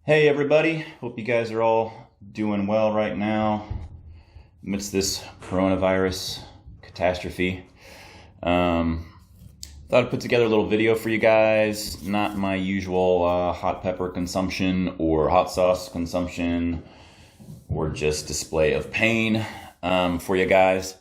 Hey everybody, hope you guys are all doing well right now amidst this coronavirus catastrophe. Thought I'd put together a little video for you guys, not my usual hot pepper consumption or hot sauce consumption or just display of pain for you guys.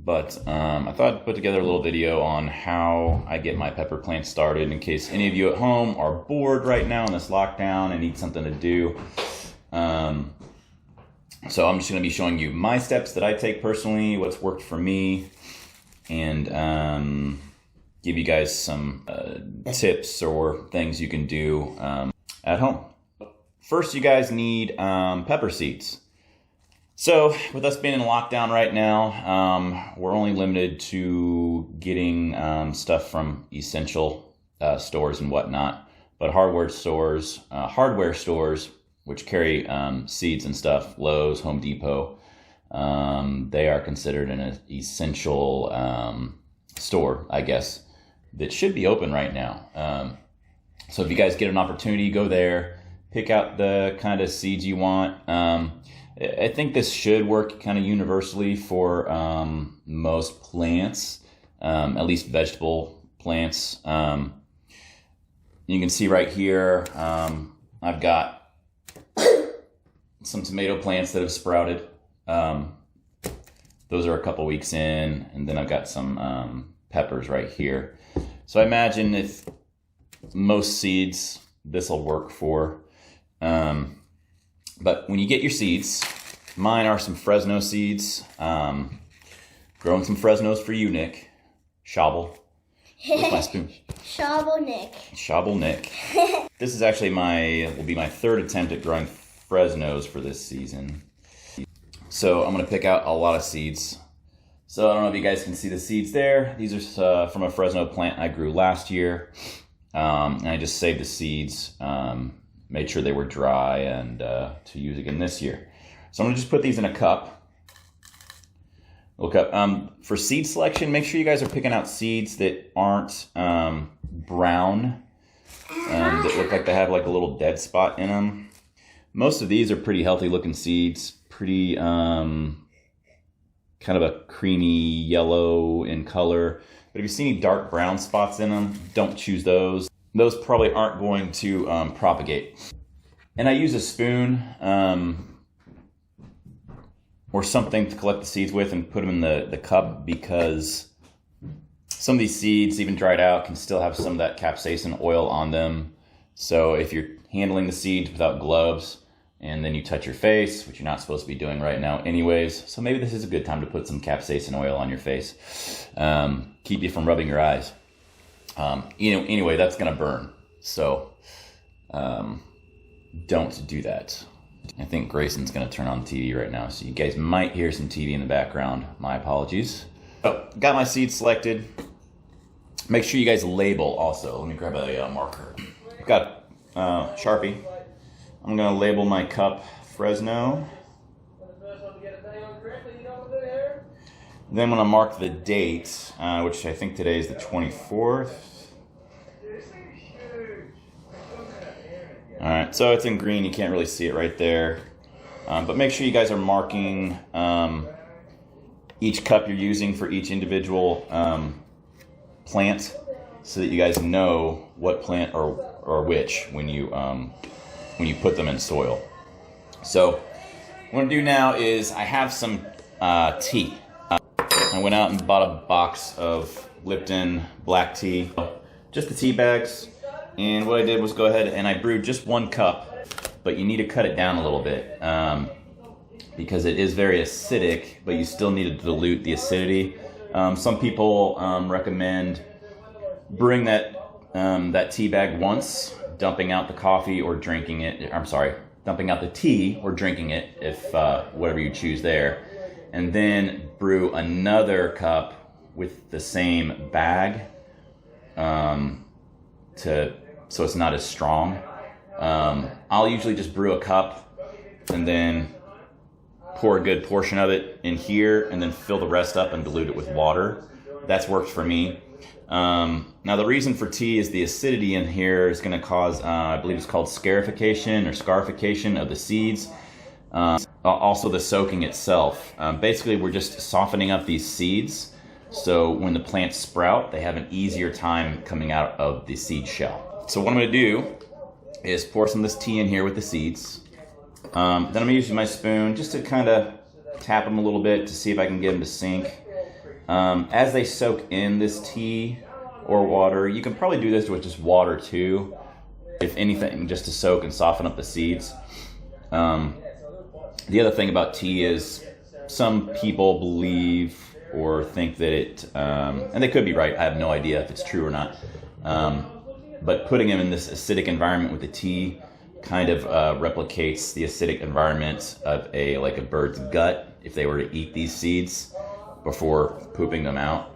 But I thought I'd put together a little video on how I get my pepper plant started in case any of you at home are bored right now in this lockdown and need something to do. So I'm just going to be showing you my steps that I take personally, what's worked for me, and give you guys some tips or things you can do at home. First, you guys need pepper seeds. So with us being in lockdown right now, we're only limited to getting stuff from essential stores and whatnot. But hardware stores, which carry seeds and stuff, Lowe's, Home Depot, they are considered an essential store, I guess, that should be open right now. So if you guys get an opportunity, go there, pick out the kind of seeds you want. I think this should work kind of universally for most plants, at least vegetable plants. You can see right here, I've got some tomato plants that have sprouted. Those are a couple weeks in, and then I've got some peppers right here. So I imagine if most seeds, this will work for. But when you get your seeds, mine are some Fresno seeds. Growing some Fresnos for you, Nick. Shobble. With my spoon. Shobble Nick. This is actually will be my third attempt at growing Fresnos for this season. So I'm going to pick out a lot of seeds. So I don't know if you guys can see the seeds there. These are from a Fresno plant I grew last year. And I just saved the seeds. Made sure they were dry and to use again this year. So I'm gonna just put these in a cup. For seed selection, make sure you guys are picking out seeds that aren't brown, that look like they have like a little dead spot in them. Most of these are pretty healthy looking seeds, pretty kind of a creamy yellow in color. But if you see any dark brown spots in them, don't choose those. Those probably aren't going to propagate. And I use a spoon or something to collect the seeds with and put them in the cup, because some of these seeds, even dried out, can still have some of that capsaicin oil on them. So if you're handling the seeds without gloves and then you touch your face, which you're not supposed to be doing right now anyways, so maybe this is a good time to put some capsaicin oil on your face. Keep you from rubbing your eyes. Anyway, that's gonna burn, so don't do that. I think Grayson's gonna turn on the TV right now, so you guys might hear some TV in the background. My apologies. So, got my seeds selected. Make sure you guys label also. Let me grab a marker. I've got Sharpie. I'm gonna label my cup Fresno. Then I'm going to mark the date, which I think today is the 24th. All right, so it's in green. You can't really see it right there. But make sure you guys are marking each cup you're using for each individual plant, so that you guys know what plant or which when you put them in soil. So what I'm going to do now is I have some tea. I went out and bought a box of Lipton black tea, just the tea bags, and what I did was go ahead and I brewed just 1 cup, but you need to cut it down a little bit because it is very acidic, but you still need to dilute the acidity. Some people recommend brewing that tea bag once, dumping out the coffee or drinking it. Dumping out the tea or drinking it, if whatever you choose there. And then brew another cup with the same bag so it's not as strong. I'll usually just brew a cup and then pour a good portion of it in here and then fill the rest up and dilute it with water. That's worked for me. Now the reason for tea is the acidity in here is going to cause, I believe it's called scarification or scarification of the seeds. Also the soaking itself. Basically we're just softening up these seeds so when the plants sprout, they have an easier time coming out of the seed shell. So what I'm going to do is pour some of this tea in here with the seeds. Then I'm going to use my spoon just to kind of tap them a little bit to see if I can get them to sink. As they soak in this tea or water, you can probably do this with just water too, if anything, just to soak and soften up the seeds. The other thing about tea is some people believe or think that it, and they could be right, I have no idea if it's true or not, but putting them in this acidic environment with the tea kind of replicates the acidic environment of like a bird's gut if they were to eat these seeds before pooping them out.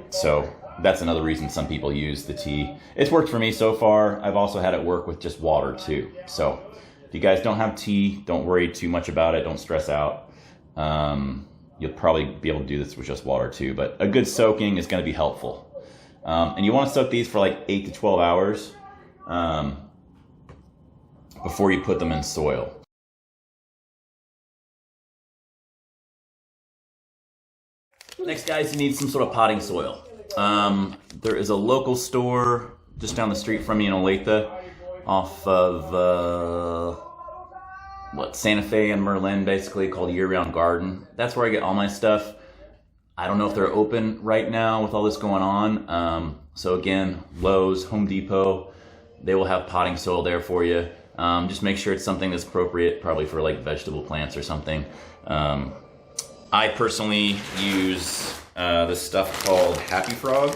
So that's another reason some people use the tea. It's worked for me so far. I've also had it work with just water too. So if you guys don't have tea, don't worry too much about it. Don't stress out. You'll probably be able to do this with just water too, but a good soaking is going to be helpful. And you want to soak these for like 8 to 12 hours before you put them in soil. Next, guys, you need some sort of potting soil. There is a local store just down the street from me in Olathe off of Santa Fe and Merlin, basically, called Year Round Garden. That's where I get all my stuff. I don't know if they're open right now with all this going on. So again, Lowe's, Home Depot, they will have potting soil there for you. Just make sure it's something that's appropriate, probably for like vegetable plants or something. I personally use this stuff called Happy Frog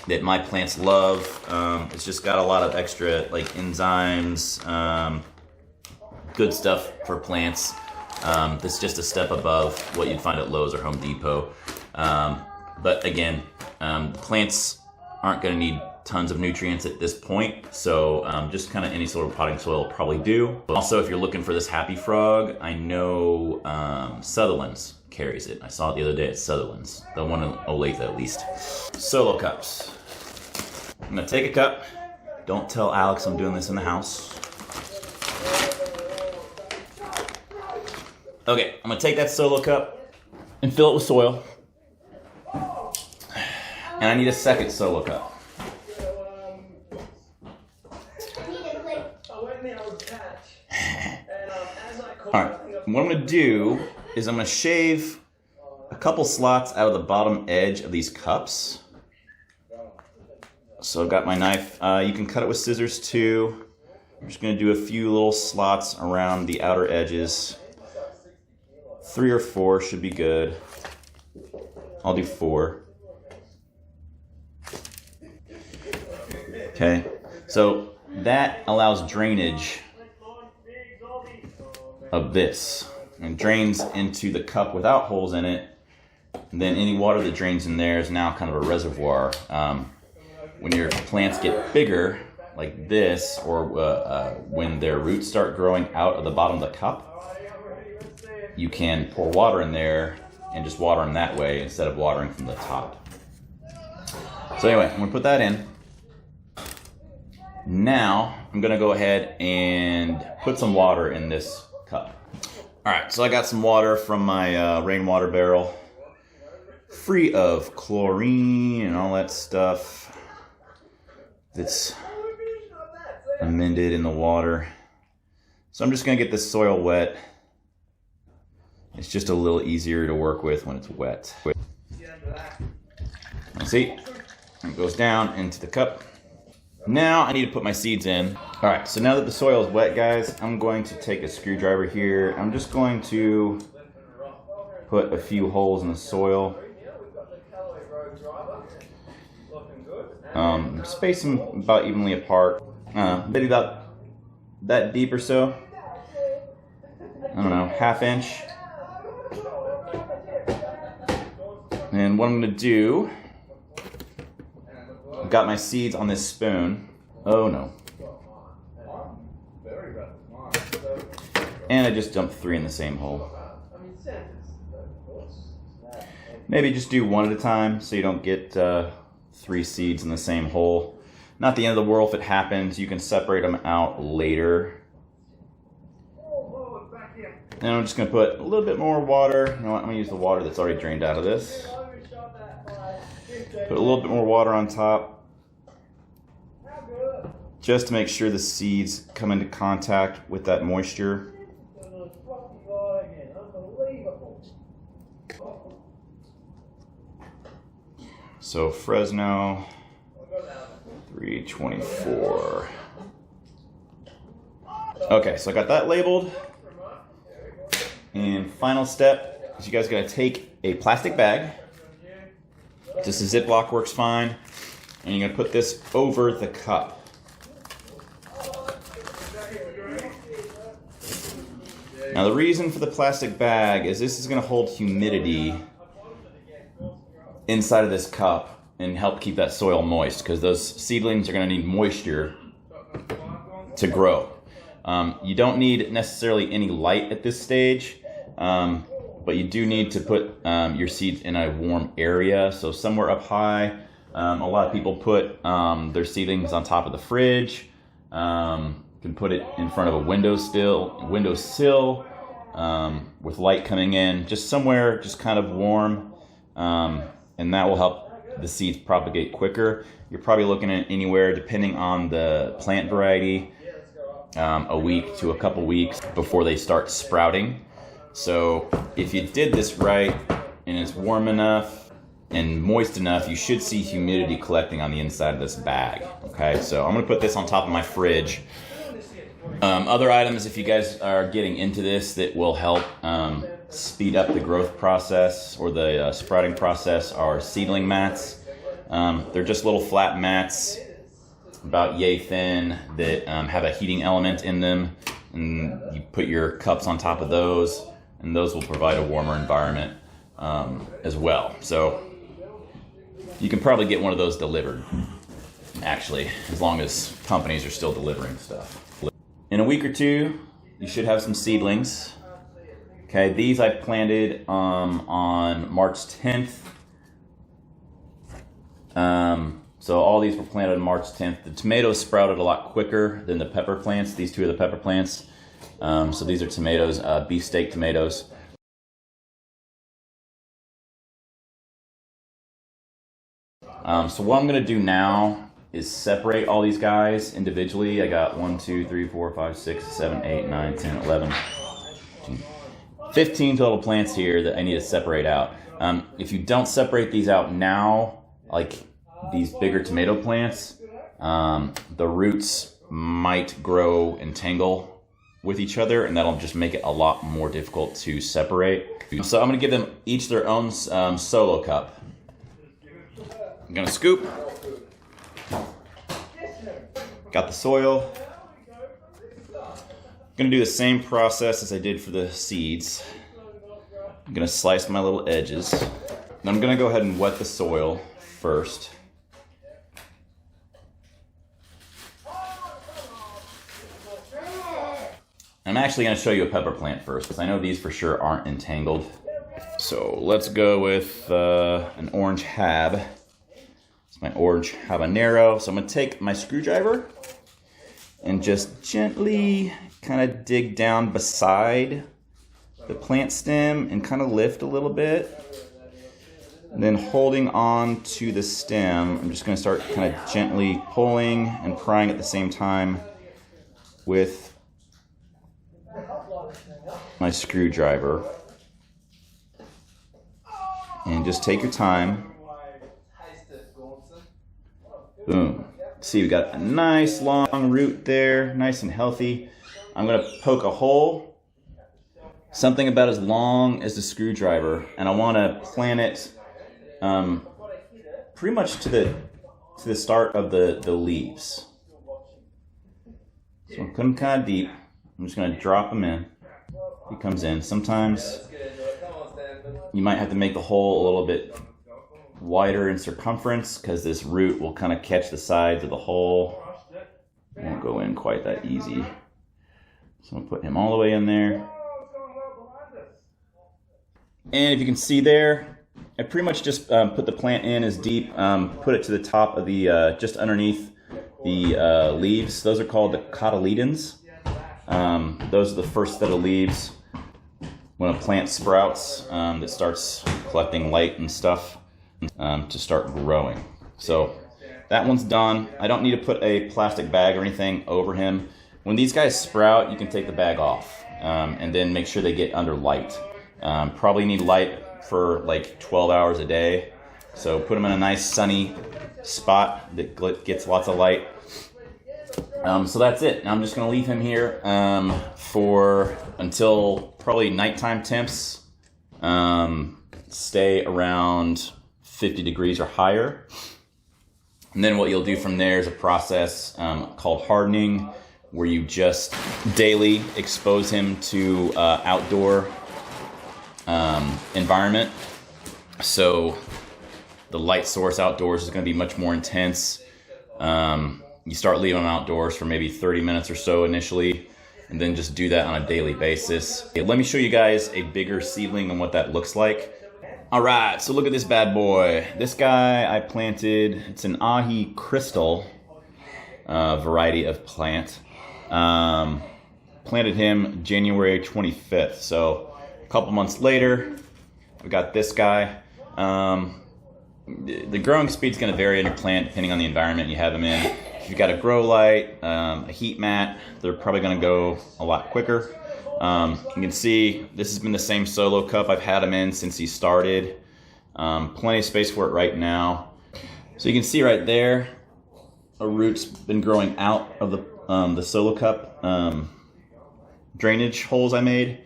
that my plants love. It's just got a lot of extra like enzymes, good stuff for plants. This is just a step above what you'd find at Lowe's or Home Depot. But again, plants aren't going to need tons of nutrients at this point, so just kind of any sort of potting soil will probably do. But also, if you're looking for this Happy Frog, I know Sutherland's carries it. I saw it the other day at Sutherland's, the one in Olathe at least. Solo cups. I'm gonna take a cup. Don't tell Alex I'm doing this in the house. Okay, I'm gonna take that solo cup and fill it with soil. And I need a second solo cup. Alright, what I'm going to do is I'm going to shave a couple slots out of the bottom edge of these cups. So I've got my knife. You can cut it with scissors too. I'm just going to do a few little slots around the outer edges. 3 or 4 should be good. I'll do 4. Okay, so that allows drainage of this and drains into the cup without holes in it. And then any water that drains in there is now kind of a reservoir. When your plants get bigger like this, or when their roots start growing out of the bottom of the cup, you can pour water in there and just water them that way instead of watering from the top. So anyway, I'm going to put that in. Now I'm going to go ahead and put some water in this cup. Alright, so I got some water from my rainwater barrel, free of chlorine and all that stuff that's amended in the water. So I'm just going to get this soil wet. It's just a little easier to work with when it's wet. See, it goes down into the cup. Now I need to put my seeds in. Alright, so now that the soil is wet, guys, I'm going to take a screwdriver here. I'm just going to put a few holes in the soil. Space them about evenly apart. Maybe about that deep or so. I don't know, ½ inch. And what I'm going to do, I've got my seeds on this spoon. Oh no. And I just dumped 3 in the same hole. maybe just do one at a time so you don't get 3 seeds in the same hole. Not the end of the world if it happens. You can separate them out later. And I'm just going to put a little bit more water. You know what? I'm going to use the water that's already drained out of this. Put a little bit more water on top, just to make sure the seeds come into contact with that moisture. So Fresno 324. Okay, so I got that labeled. And final step is you guys gotta take a plastic bag. Just a Ziploc works fine. And you're gonna put this over the cup. Now the reason for the plastic bag is this is gonna hold humidity inside of this cup and help keep that soil moist, because those seedlings are gonna need moisture to grow. You don't need necessarily any light at this stage, but you do need to put your seeds in a warm area. So somewhere up high. A lot of people put their seedlings on top of the fridge. Can put it in front of a windowsill with light coming in, just somewhere just kind of warm, and that will help the seeds propagate quicker. You're probably looking at anywhere, depending on the plant variety, a week to a couple weeks before they start sprouting. So if you did this right and it's warm enough and moist enough, you should see humidity collecting on the inside of this bag. Okay, so I'm gonna put this on top of my fridge. Other items, if you guys are getting into this, that will help speed up the growth process or the sprouting process, are seedling mats. They're just little flat mats about yay thin that have a heating element in them, and you put your cups on top of those, and those will provide a warmer environment as well. So you can probably get one of those delivered, actually, as long as companies are still delivering stuff. In a week or two, you should have some seedlings. Okay, these I planted on March 10th. So all these were planted on March 10th. The tomatoes sprouted a lot quicker than the pepper plants. These two are the pepper plants. So these are tomatoes, beefsteak tomatoes. So what I'm gonna do now is separate all these guys individually. I got 1, 2, 3, 4, 5, 6, 7, 8, 9, 10, 11, 15 total plants here that I need to separate out. If you don't separate these out now, like these bigger tomato plants, the roots might grow and tangle with each other, and that'll just make it a lot more difficult to separate. So I'm gonna give them each their own solo cup. I'm gonna scoop. Got the soil. I'm gonna do the same process as I did for the seeds. I'm gonna slice my little edges. Then I'm gonna go ahead and wet the soil first. I'm actually gonna show you a pepper plant first, because I know these for sure aren't entangled. So let's go with an orange hab. It's my orange habanero. So I'm gonna take my screwdriver and just gently kind of dig down beside the plant stem and kind of lift a little bit. And then holding on to the stem, I'm just gonna start kind of gently pulling and prying at the same time with my screwdriver. And just take your time. Boom. See, we got a nice long root there, nice and healthy. I'm gonna poke a hole, something about as long as the screwdriver, and I wanna plant it pretty much to the start of the leaves. So I'm putting them kind of deep. I'm just gonna drop them in. He comes in. Sometimes you might have to make the hole a little bit wider in circumference, because this root will kind of catch the sides of the hole. It won't go in quite that easy. So I'm gonna put him all the way in there. And if you can see there, I pretty much just put the plant in as deep, put it to the top of the, just underneath the leaves. Those are called the cotyledons. Those are the first set of leaves when a plant sprouts that starts collecting light and stuff to start growing. So that one's done. I don't need to put a plastic bag or anything over him. When these guys sprout, you can take the bag off and then make sure they get under light. Probably need light for like 12 hours a day. So put them in a nice sunny spot that gets lots of light. So that's it. I'm just gonna leave him here for until probably nighttime temps. Stay around 50 degrees or higher. And then what you'll do from there is a process called hardening, where you just daily expose him to outdoor environment. So the light source outdoors is going to be much more intense. You start leaving them outdoors for maybe 30 minutes or so initially, and then just do that on a daily basis. Okay, let me show you guys a bigger seedling and what that looks like. All right, so look at this bad boy. This guy I planted, it's an ahi crystal variety of plant. Planted him January 25th, so a couple months later, we got this guy. The growing speed's going to vary in your plant depending on the environment you have them in. If you've got a grow light, a heat mat, they're probably going to go a lot quicker. You can see this has been the same solo cup I've had him in since he started. Plenty of space for it right now. So you can see right there, a root's been growing out of the solo cup drainage holes I made.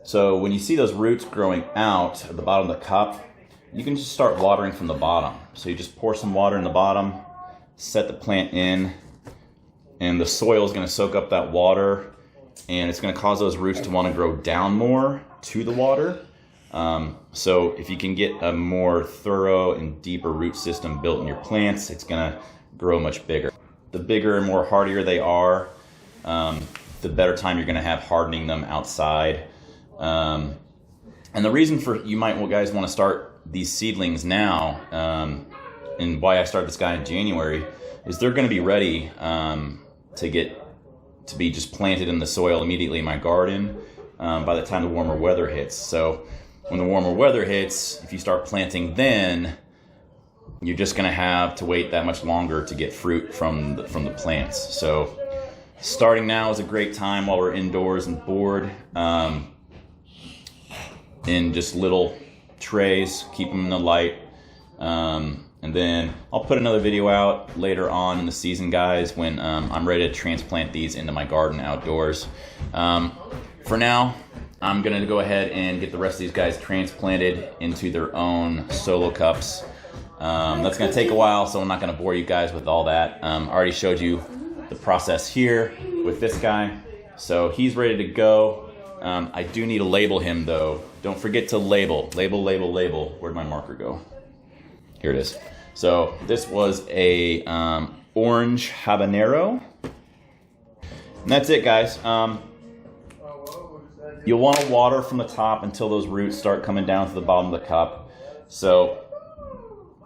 So when you see those roots growing out at the bottom of the cup, you can just start watering from the bottom. So you just pour some water in the bottom, set the plant in, and the soil is going to soak up that water, and it's going to cause those roots to want to grow down more to the water. So if you can get a more thorough and deeper root system built in your plants, it's going to grow much bigger. The bigger and more hardier they are, the better time you're going to have hardening them outside. And the reason for you guys want to start these seedlings now, and why I started this guy in January, is they're going to be ready to be just planted in the soil immediately in my garden by the time the warmer weather hits. So when the warmer weather hits, if you start planting then, you're just going to have to wait that much longer to get fruit from the plants. So starting now is a great time while we're indoors and bored, in just little trays, keep them in the light. And then I'll put another video out later on in the season, guys, when I'm ready to transplant these into my garden outdoors. For now, I'm going to go ahead and get the rest of these guys transplanted into their own solo cups. That's going to take a while, so I'm not going to bore you guys with all that. I already showed you the process here with this guy, so he's ready to go. I do need to label him, though. Don't forget to label. Label. Where'd my marker go? Here it is. So this was a orange habanero. And that's it, guys. You'll want to water from the top until those roots start coming down to the bottom of the cup. So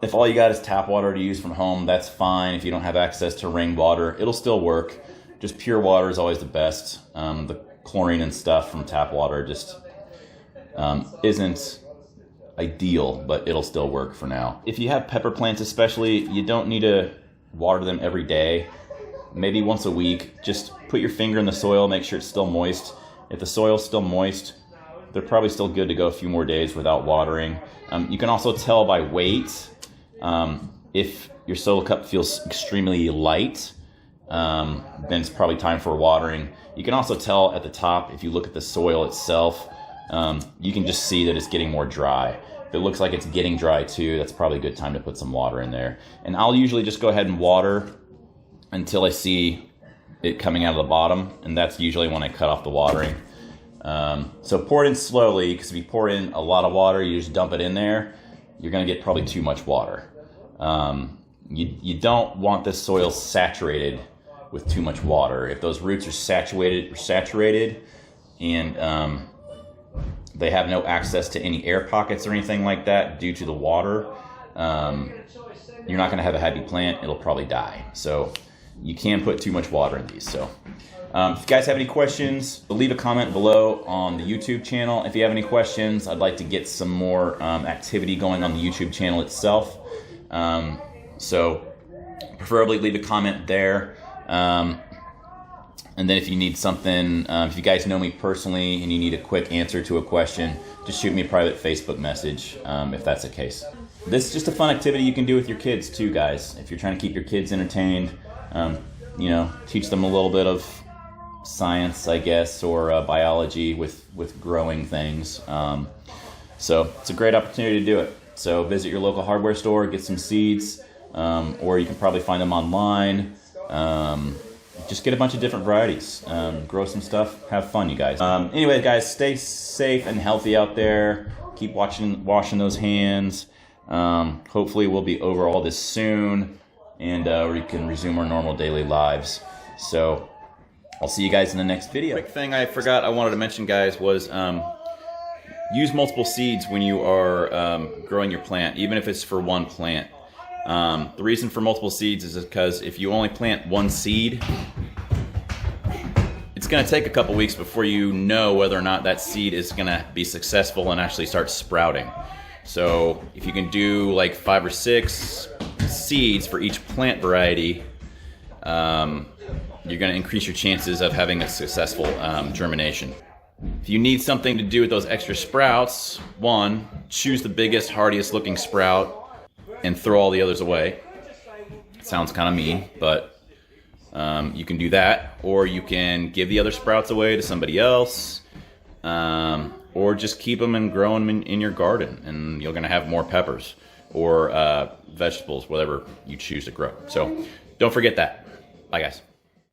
if all you got is tap water to use from home, that's fine. If you don't have access to rainwater, it'll still work. Just pure water is always the best. The chlorine and stuff from tap water just isn't ideal, but it'll still work for now. If you have pepper plants especially, you don't need to water them every day. Maybe once a week. Just put your finger in the soil, make sure it's still moist. If the soil's still moist, they're probably still good to go a few more days without watering. You can also tell by weight if your solo cup feels extremely light, then it's probably time for watering. You can also tell at the top, if you look at the soil itself, you can just see that it's getting more dry. If it looks like it's getting dry too, that's probably a good time to put some water in there. And I'll usually just go ahead and water until I see it coming out of the bottom, and that's usually when I cut off the watering. So pour it in slowly, because if you pour in a lot of water, you just dump it in there, you're going to get probably too much water. You don't want this soil saturated with too much water. If those roots are saturated and They have no access to any air pockets or anything like that due to the water. You're not going to have a happy plant. It'll probably die. So you can't put too much water in these. So if you guys have any questions, leave a comment below on the YouTube channel. If you have any questions, I'd like to get some more activity going on the YouTube channel itself. So preferably leave a comment there. And then if you need something, if you guys know me personally and you need a quick answer to a question, just shoot me a private Facebook message if that's the case. This is just a fun activity you can do with your kids too, guys. If you're trying to keep your kids entertained, you know, teach them a little bit of science, I guess, or biology with growing things. So it's a great opportunity to do it. So visit your local hardware store, get some seeds, or you can probably find them online. Just get a bunch of different varieties, grow some stuff, have fun, you guys. Anyway, guys, stay safe and healthy out there. Keep washing those hands. Hopefully we'll be over all this soon, and we can resume our normal daily lives. So I'll see you guys in the next video. Quick thing I forgot I wanted to mention, guys, was use multiple seeds when you are growing your plant, even if it's for one plant. The reason for multiple seeds is because if you only plant one seed, it's going to take a couple weeks before you know whether or not that seed is going to be successful and actually start sprouting. So if you can do like 5 or 6 seeds for each plant variety, you're going to increase your chances of having a successful germination. If you need something to do with those extra sprouts, one, choose the biggest, hardiest looking sprout and throw all the others away. It sounds kind of mean, but you can do that, or you can give the other sprouts away to somebody else, or just keep them and grow them in your garden, and you're going to have more peppers or vegetables, whatever you choose to grow. So don't forget that. Bye, guys.